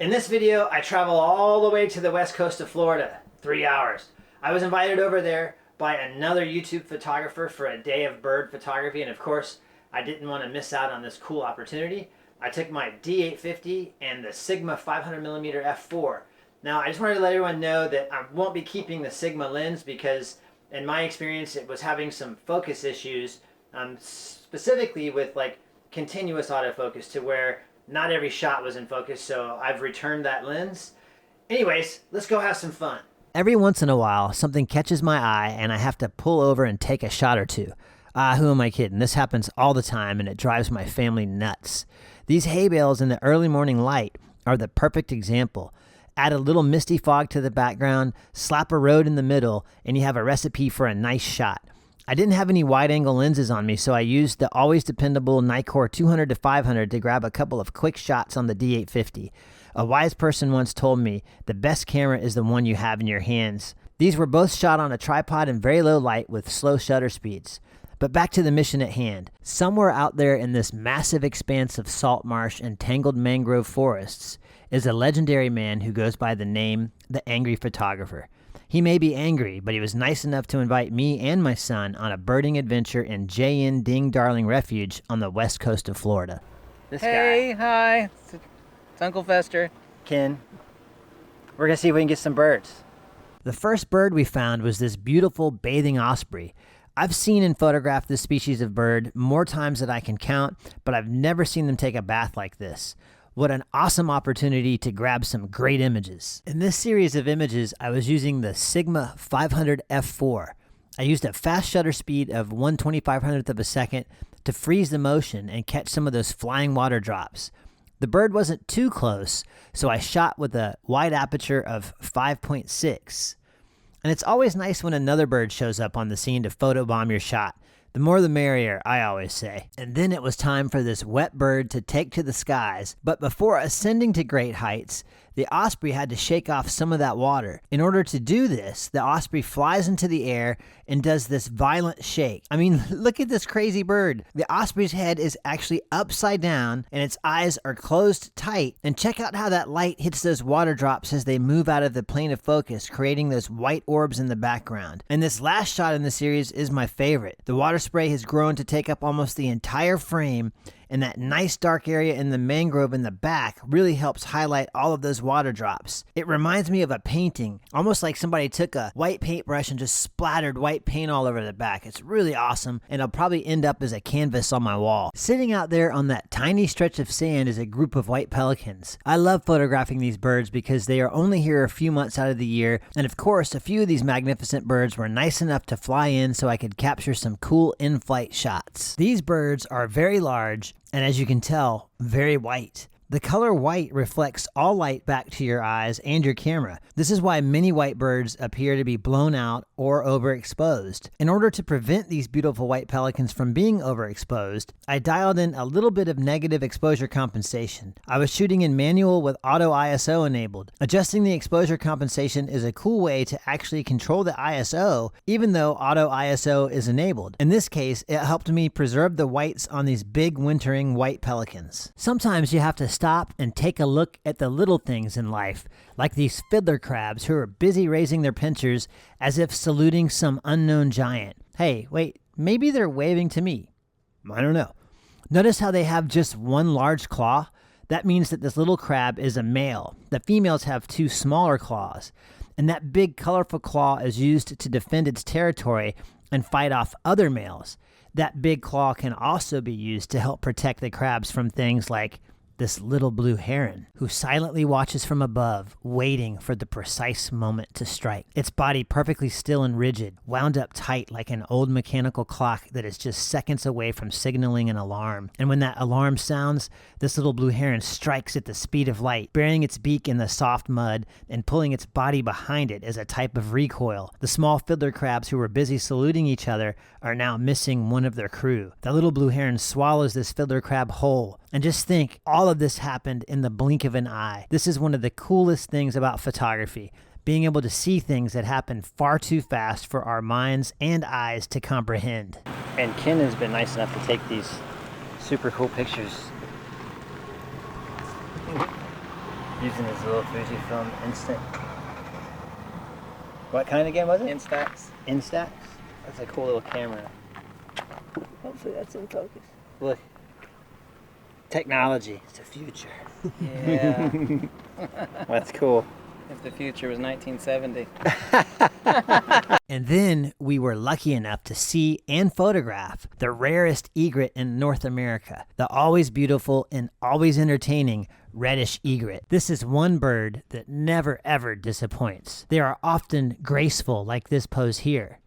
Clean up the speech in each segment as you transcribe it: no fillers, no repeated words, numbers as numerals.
In this video, I travel all the way to the west coast of Florida, 3 hours. I was invited over there by another YouTube photographer for a day of bird photography, and of course, I didn't want to miss out on this cool opportunity. I took my D850 and the Sigma 500mm f4. Now, I just wanted to let everyone know that I won't be keeping the Sigma lens because, in my experience, it was having some focus issues, specifically with like continuous autofocus to where not every shot was in focus, so I've returned that lens. Anyways, let's go have some fun. Every once in a while, something catches my eye and I have to pull over and take a shot or two. Who am I kidding? This happens all the time and it drives my family nuts. These hay bales in the early morning light are the perfect example. Add a little misty fog to the background, slap a road in the middle, and you have a recipe for a nice shot. I didn't have any wide-angle lenses on me, so I used the always dependable Nikon 200-500 to grab a couple of quick shots on the D850. A wise person once told me, the best camera is the one you have in your hands. These were both shot on a tripod in very low light with slow shutter speeds. But back to the mission at hand. Somewhere out there in this massive expanse of salt marsh and tangled mangrove forests is a legendary man who goes by the name The Angry Photographer. He may be angry, but he was nice enough to invite me and my son on a birding adventure in J.N. Ding Darling Refuge on the west coast of Florida. Hey, hi. It's Uncle Fester. Ken. We're going to see if we can get some birds. The first bird we found was this beautiful bathing osprey. I've seen and photographed this species of bird more times than I can count, but I've never seen them take a bath like this. What an awesome opportunity to grab some great images. In this series of images, I was using the Sigma 500 f4. I used a fast shutter speed of 1/2500th of a second to freeze the motion and catch some of those flying water drops. The bird wasn't too close, so I shot with a wide aperture of 5.6. And it's always nice when another bird shows up on the scene to photobomb your shot. The more the merrier, I always say. And then it was time for this wet bird to take to the skies. But before ascending to great heights, the osprey had to shake off some of that water. In order to do this, the osprey flies into the air and does this violent shake. I mean, look at this crazy bird. The osprey's head is actually upside down and its eyes are closed tight. And check out how that light hits those water drops as they move out of the plane of focus, creating those white orbs in the background. And this last shot in the series is my favorite. The water spray has grown to take up almost the entire frame, and that nice dark area in the mangrove in the back really helps highlight all of those water drops. It reminds me of a painting, almost like somebody took a white paintbrush and just splattered white paint all over the back. It's really awesome, and it'll probably end up as a canvas on my wall. Sitting out there on that tiny stretch of sand is a group of white pelicans. I love photographing these birds because they are only here a few months out of the year, and of course, a few of these magnificent birds were nice enough to fly in so I could capture some cool in-flight shots. These birds are very large, and as you can tell, very white. The color white reflects all light back to your eyes and your camera. This is why many white birds appear to be blown out or overexposed. In order to prevent these beautiful white pelicans from being overexposed, I dialed in a little bit of negative exposure compensation. I was shooting in manual with auto ISO enabled. Adjusting the exposure compensation is a cool way to actually control the ISO, even though auto ISO is enabled. In this case, it helped me preserve the whites on these big wintering white pelicans. Sometimes you have to stop and take a look at the little things in life, like these fiddler crabs who are busy raising their pincers as if saluting some unknown giant. Hey, wait, maybe they're waving to me. I don't know. Notice how they have just one large claw? That means that this little crab is a male. The females have two smaller claws, and that big colorful claw is used to defend its territory and fight off other males. That big claw can also be used to help protect the crabs from things like this little blue heron, who silently watches from above, waiting for the precise moment to strike. Its body perfectly still and rigid, wound up tight like an old mechanical clock that is just seconds away from signaling an alarm. And when that alarm sounds, this little blue heron strikes at the speed of light, burying its beak in the soft mud and pulling its body behind it as a type of recoil. The small fiddler crabs who were busy saluting each other are now missing one of their crew. The little blue heron swallows this fiddler crab whole. And just think, all of this happened in the blink of an eye. This is one of the coolest things about photography, being able to see things that happen far too fast for our minds and eyes to comprehend. And Ken has been nice enough to take these super cool pictures. Using this little Fujifilm Instant. What kind of game was it? Instax. Instax? That's a cool little camera. Hopefully that's in focus. Look. Technology. It's the future. Yeah. That's cool. If the future was 1970. And then we were lucky enough to see and photograph the rarest egret in North America, the always beautiful and always entertaining reddish egret. This is one bird that never ever disappoints. They are often graceful like this pose here.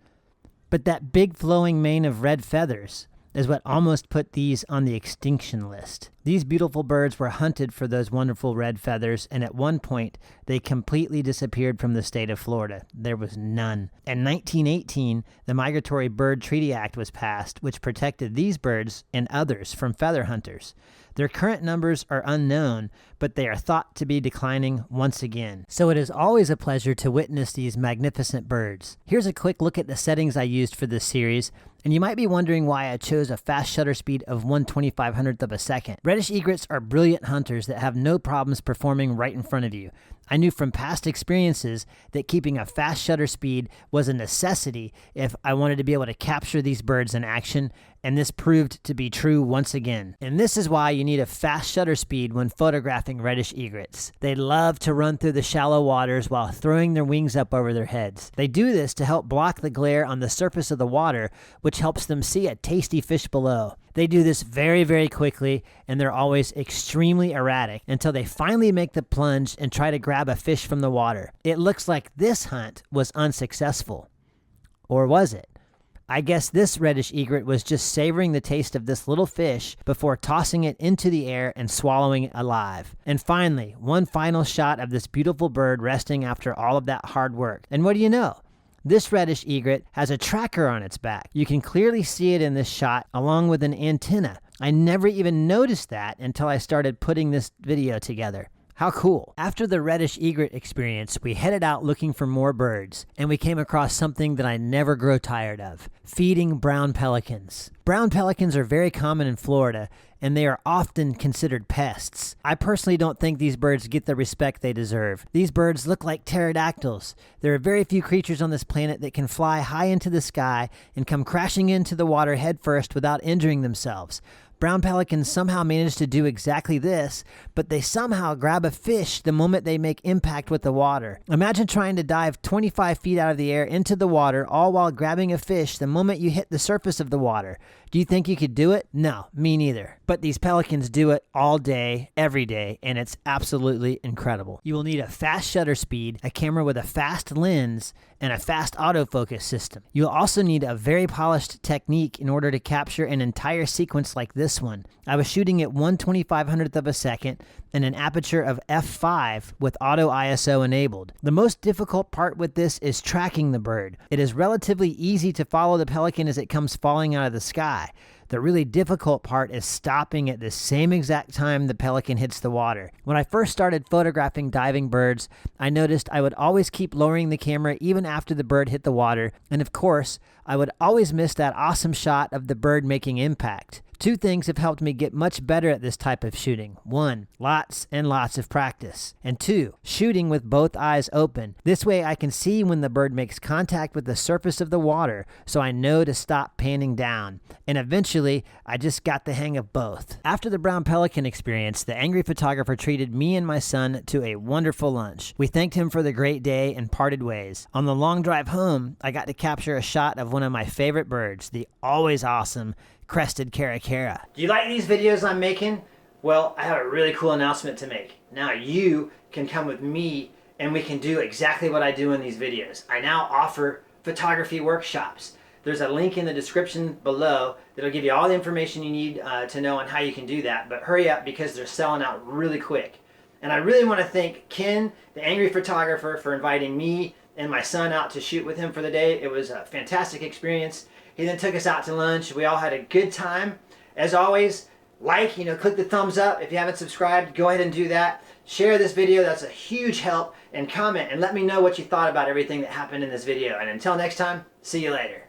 But that big flowing mane of red feathers is what almost put these on the extinction list. These beautiful birds were hunted for those wonderful red feathers, and at one point, they completely disappeared from the state of Florida. There was none. In 1918, the Migratory Bird Treaty Act was passed, which protected these birds and others from feather hunters. Their current numbers are unknown, but they are thought to be declining once again. So it is always a pleasure to witness these magnificent birds. Here's a quick look at the settings I used for this series, and you might be wondering why I chose a fast shutter speed of 1/2500th of a second. Reddish egrets are brilliant hunters that have no problems performing right in front of you. I knew from past experiences that keeping a fast shutter speed was a necessity if I wanted to be able to capture these birds in action, and this proved to be true once again. And this is why you need a fast shutter speed when photographing reddish egrets. They love to run through the shallow waters while throwing their wings up over their heads. They do this to help block the glare on the surface of the water, which helps them see a tasty fish below. They do this very, very quickly, and they're always extremely erratic until they finally make the plunge and try to grab a fish from the water. It looks like this hunt was unsuccessful. Or was it? I guess this reddish egret was just savoring the taste of this little fish before tossing it into the air and swallowing it alive. And finally, one final shot of this beautiful bird resting after all of that hard work. And what do you know? This reddish egret has a tracker on its back. You can clearly see it in this shot along with an antenna. I never even noticed that until I started putting this video together. How cool. After the reddish egret experience, we headed out looking for more birds, and we came across something that I never grow tired of: feeding brown pelicans. Brown pelicans are very common in Florida, and they are often considered pests. I personally don't think these birds get the respect they deserve. These birds look like pterodactyls. There are very few creatures on this planet that can fly high into the sky and come crashing into the water headfirst without injuring themselves. Brown pelicans somehow manage to do exactly this, but they somehow grab a fish the moment they make impact with the water. Imagine trying to dive 25 feet out of the air into the water, all while grabbing a fish the moment you hit the surface of the water. Do you think you could do it? No, me neither. But these pelicans do it all day, every day, and it's absolutely incredible. You will need a fast shutter speed, a camera with a fast lens, and a fast autofocus system. You'll also need a very polished technique in order to capture an entire sequence like this one. I was shooting at 1/2500th of a second and an aperture of f5 with auto ISO enabled. The most difficult part with this is tracking the bird. It is relatively easy to follow the pelican as it comes falling out of the sky. The really difficult part is stopping at the same exact time the pelican hits the water. When I first started photographing diving birds, I noticed I would always keep lowering the camera even after the bird hit the water, and of course, I would always miss that awesome shot of the bird making impact. Two things have helped me get much better at this type of shooting. One, lots and lots of practice. And two, shooting with both eyes open. This way I can see when the bird makes contact with the surface of the water, so I know to stop panning down. And eventually, I just got the hang of both. After the brown pelican experience, the angry photographer treated me and my son to a wonderful lunch. We thanked him for the great day and parted ways. On the long drive home, I got to capture a shot of one of my favorite birds, the always awesome crested caracara. Do you like these videos I'm making? Well, I have a really cool announcement to make. Now you can come with me and we can do exactly what I do in these videos. I now offer photography workshops. There's a link in the description below that'll give you all the information you need to know on how you can do that. But hurry up because they're selling out really quick. And I really want to thank Ken, the angry photographer, for inviting me and my son out to shoot with him for the day. It was a fantastic experience. He then took us out to lunch. We all had a good time. As always, click the thumbs up. If you haven't subscribed, go ahead and do that. Share this video, that's a huge help. And comment and let me know what you thought about everything that happened in this video. And until next time, see you later.